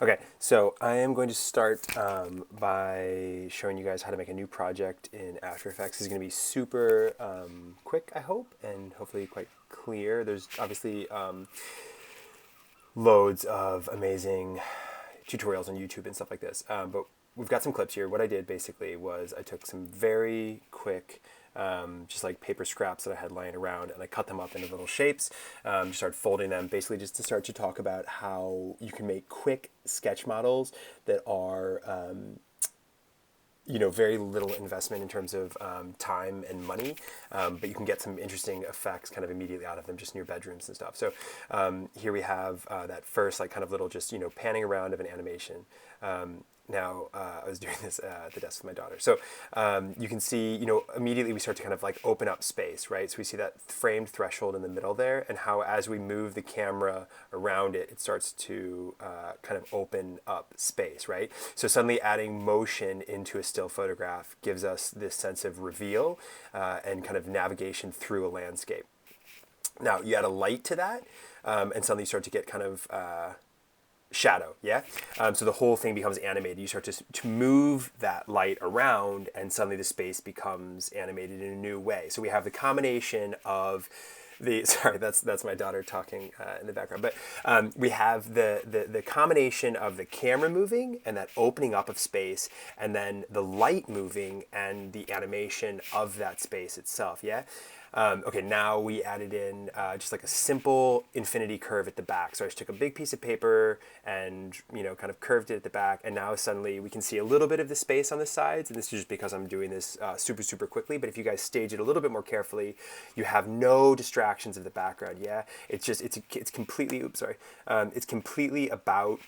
Okay, so I am going to start by showing you guys how to make a new project in After Effects. This is going to be super quick, I hope, and hopefully quite clear. There's obviously loads of amazing tutorials on YouTube and stuff like this, but we've got some clips here. What I did basically was I took some very quick just like paper scraps that I had lying around, and I cut them up into little shapes. Just started folding them, basically just to start to talk about how you can make quick sketch models that are, very little investment in terms of time and money, but you can get some interesting effects kind of immediately out of them just in your bedrooms and stuff. So here we have that first like kind of little just, panning around of an animation. Now, I was doing this at the desk with my daughter. So you can see, immediately we start to kind of like open up space, right? So we see that framed threshold in the middle there, and how as we move the camera around it, it starts to kind of open up space, right? So suddenly adding motion into a still photograph gives us this sense of reveal and kind of navigation through a landscape. Now, you add a light to that, and suddenly you start to get kind of shadow, yeah? So the whole thing becomes animated. You start to move that light around, and suddenly the space becomes animated in a new way. So we have the combination of the, sorry, that's my daughter talking in the background, but we have the combination of the camera moving and that opening up of space, and then the light moving and the animation of that space itself, yeah? Okay, now we added in just like a simple infinity curve at the back. So I just took a big piece of paper and, kind of curved it at the back. And now suddenly we can see a little bit of the space on the sides. And this is just because I'm doing this super, super quickly. But if you guys stage it a little bit more carefully, you have no distractions of the background. Yeah, it's just, it's completely, oops, sorry. It's completely about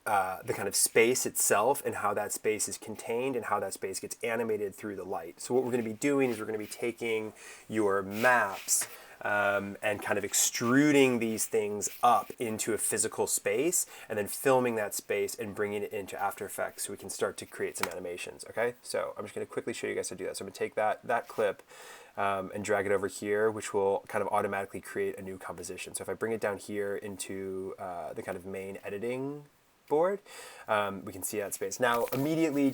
the kind of space itself and how that space is contained and how that space gets animated through the light. So what we're going to be doing is we're going to be taking your maps and kind of extruding these things up into a physical space, and then filming that space and bringing it into After Effects so we can start to create some animations, okay? So I'm just going to quickly show you guys how to do that. So I'm going to take that clip and drag it over here, which will kind of automatically create a new composition. So if I bring it down here into the kind of main editing board, we can see that space. Now, immediately,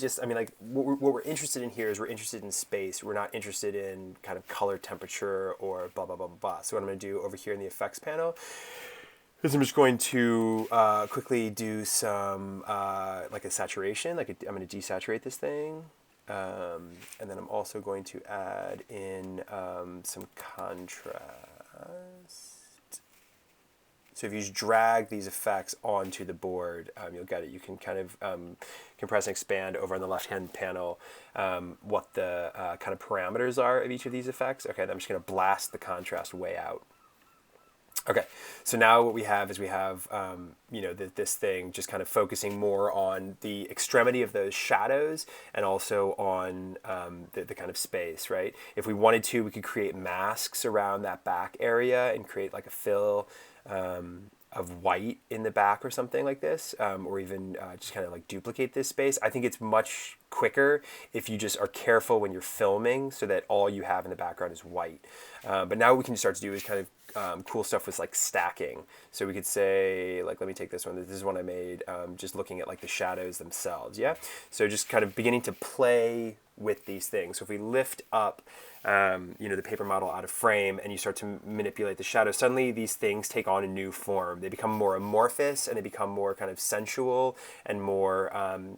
what we're interested in here is we're interested in space. We're not interested in kind of color temperature or blah, blah, blah, blah, blah. So what I'm going to do over here in the effects panel is I'm just going to quickly do some, like a saturation. I'm going to desaturate this thing. And then I'm also going to add in some contrast. So if you just drag these effects onto the board, you'll get it. You can kind of compress and expand over on the left-hand panel what the kind of parameters are of each of these effects. Okay, then I'm just going to blast the contrast way out. Okay, so now what we have is this thing just kind of focusing more on the extremity of those shadows and also on the kind of space, right? If we wanted to, we could create masks around that back area and create like a fill of white in the back or something like this, or even just kind of like duplicate this space. I think it's much quicker if you just are careful when you're filming so that all you have in the background is white. But now what we can start to do is kind of cool stuff with like stacking. So we could say, like, let me take this one. This is one I made just looking at like the shadows themselves, yeah? So just kind of beginning to play with these things. So if we lift up the paper model out of frame and you start to manipulate the shadow, suddenly these things take on a new form. They become more amorphous and they become more kind of sensual and more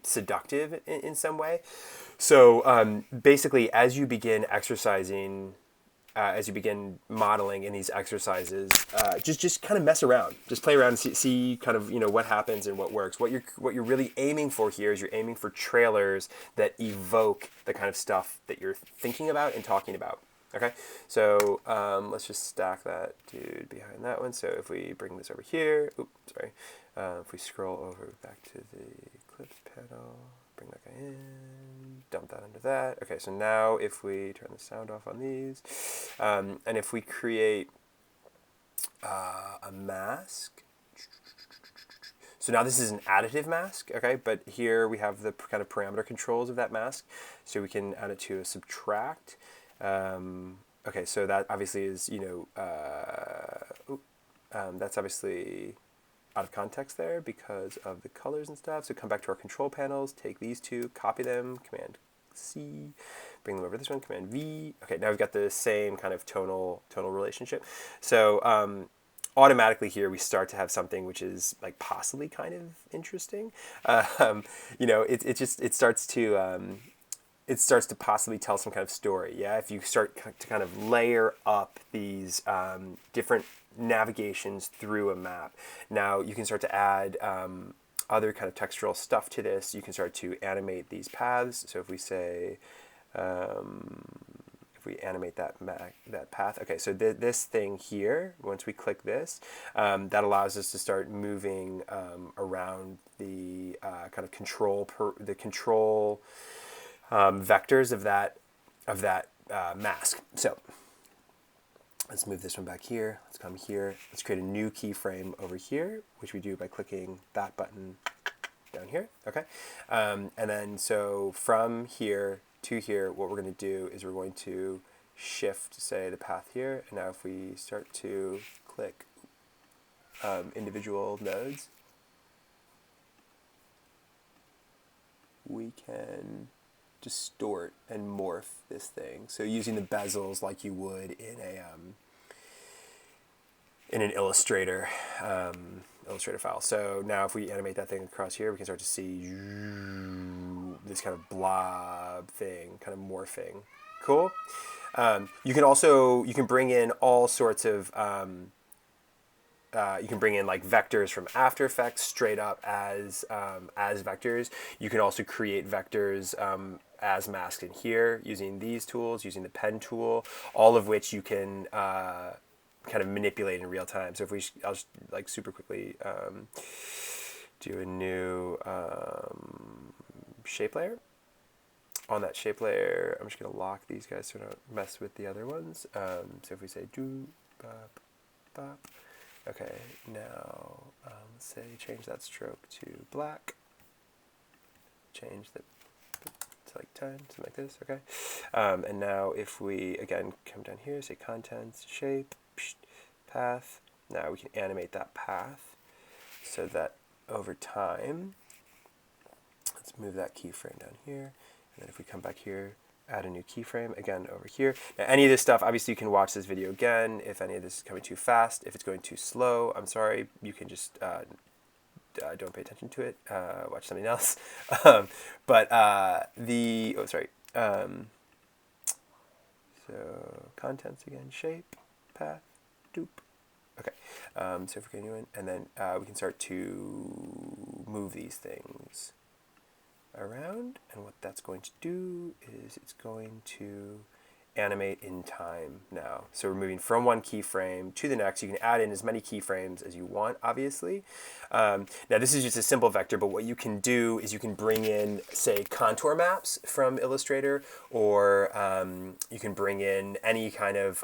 seductive in some way. So basically, as you begin exercising, as you begin modeling in these exercises, just kind of mess around, just play around and see kind of what happens and what works. What you're really aiming for here is you're aiming for trailers that evoke the kind of stuff that you're thinking about and talking about. Okay, so let's just stack that dude behind that one. So if we bring this over here, if we scroll over back to the clips panel, bring that guy in, dump that under that. Okay, so now if we turn the sound off on these, and if we create a mask, so now this is an additive mask, okay, but here we have the kind of parameter controls of that mask, so we can add it to a subtract. Okay, so that obviously is, that's obviously out of context there because of the colors and stuff. So come back to our control panels, take these two, copy them, Command C, bring them over this one, Command V. Okay, now we've got the same kind of tonal relationship. So automatically here we start to have something which is like possibly kind of interesting. You know, it starts to possibly tell some kind of story. Yeah, if you start to kind of layer up these different navigations through a map, now you can start to add other kind of textural stuff to this. You can start to animate these paths. So if we say, if we animate that path, okay, so this thing here, once we click this, that allows us to start moving around the kind of control vectors of that mask. So let's move this one back here. Let's come here. Let's create a new keyframe over here, which we do by clicking that button down here. Okay, and then so from here to here, what we're going to do is we're going to shift, say, the path here. And now if we start to click individual nodes, we can distort and morph this thing. So using the bezels like you would in an Illustrator file. So now if we animate that thing across here, we can start to see this kind of blob thing kind of morphing. Cool. You can bring in all sorts of you can bring in like vectors from After Effects straight up as vectors. You can also create vectors as masked in here using these tools, using the pen tool, all of which you can kind of manipulate in real time. So if I'll just like super quickly do a new shape layer. On that shape layer, I'm just going to lock these guys so I don't mess with the other ones. So if we say do, bop, bop. Okay, now let's say change that stroke to black. Change that to like 10, something like this, okay? And now if we, again, come down here, say contents, shape, path. Now we can animate that path so that over time, let's move that keyframe down here. And then if we come back here, add a new keyframe, again, over here. Now, any of this stuff, obviously you can watch this video again if any of this is coming too fast. If it's going too slow, I'm sorry, you can just don't pay attention to it, watch something else. So contents again, shape, path, doop. Okay, so if we're going to do it, and then we can start to move these things around, and what that's going to do is it's going to animate in time now. So we're moving from one keyframe to the next. You can add in as many keyframes as you want, obviously. Now this is just a simple vector, but what you can do is you can bring in, say, contour maps from Illustrator, or you can bring in any kind of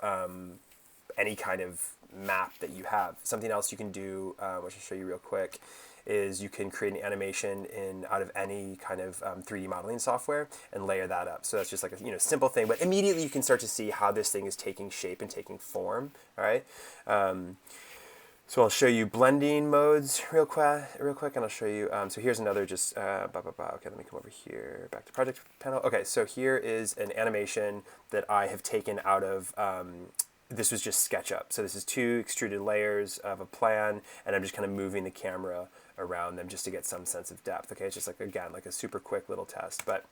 map that you have. Something else you can do, which I'll show you real quick, is you can create an animation out of any kind of 3D modeling software and layer that up. So that's just like a simple thing, but immediately you can start to see how this thing is taking shape and taking form. All right. So I'll show you blending modes real quick, and I'll show you. So here's another just. Okay, let me come over here, back to project panel. Okay, so here is an animation that I have taken out of. This was just SketchUp. So this is 2 extruded layers of a plan, and I'm just kind of moving the camera around them just to get some sense of depth. Okay, it's just like, again, like a super quick little test, but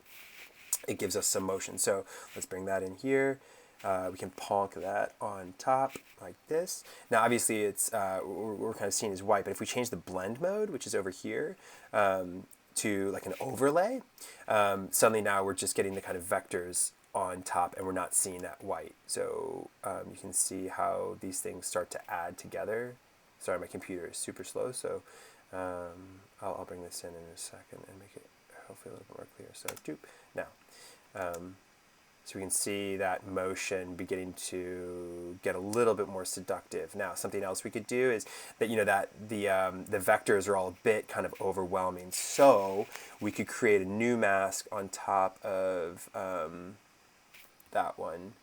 it gives us some motion. So let's bring that in here. We can ponk that on top like this. Now, obviously, it's we're kind of seeing as white, but if we change the blend mode, which is over here, to like an overlay, suddenly now we're just getting the kind of vectors on top, and we're not seeing that white. So you can see how these things start to add together. Sorry, my computer is super slow, so I'll bring this in a second and make it hopefully a little bit more clear. So doop. Now, so we can see that motion beginning to get a little bit more seductive. Now, something else we could do is that that the vectors are all a bit kind of overwhelming. So we could create a new mask on top of that one.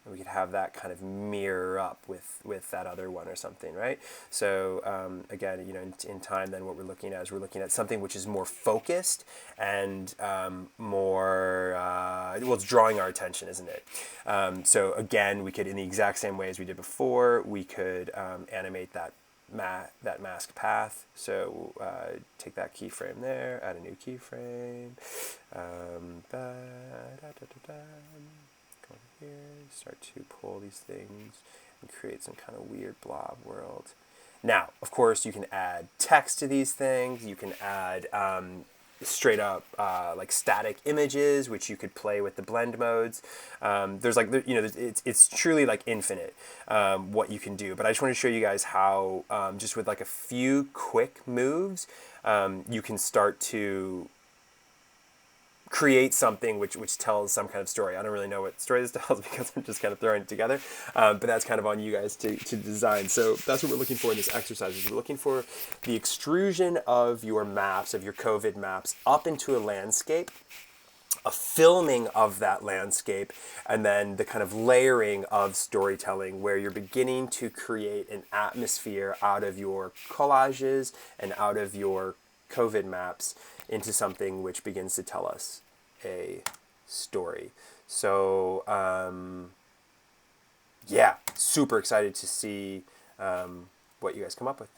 and we could have that kind of mirror up with that other one or something, right? So again, in time, then what we're looking at is we're looking at something which is more focused and more, well, it's drawing our attention, isn't it? So again, we could, in the exact same way as we did before, we could animate that mask path. So take that keyframe there, add a new keyframe. Go over here, start to pull these things and create some kind of weird blob world. Now, of course, you can add text to these things. You can add straight up like static images, which you could play with the blend modes. There's like, it's truly like infinite what you can do. But I just want to show you guys how just with like a few quick moves, you can start to create something which tells some kind of story. I don't really know what story this tells because I'm just kind of throwing it together, but that's kind of on you guys to design. So that's what we're looking for in this exercise. Is we're looking for the extrusion of your maps, of your COVID maps, up into a landscape, a filming of that landscape, and then the kind of layering of storytelling where you're beginning to create an atmosphere out of your collages and out of your COVID maps into something which begins to tell us a story. So yeah, super excited to see what you guys come up with.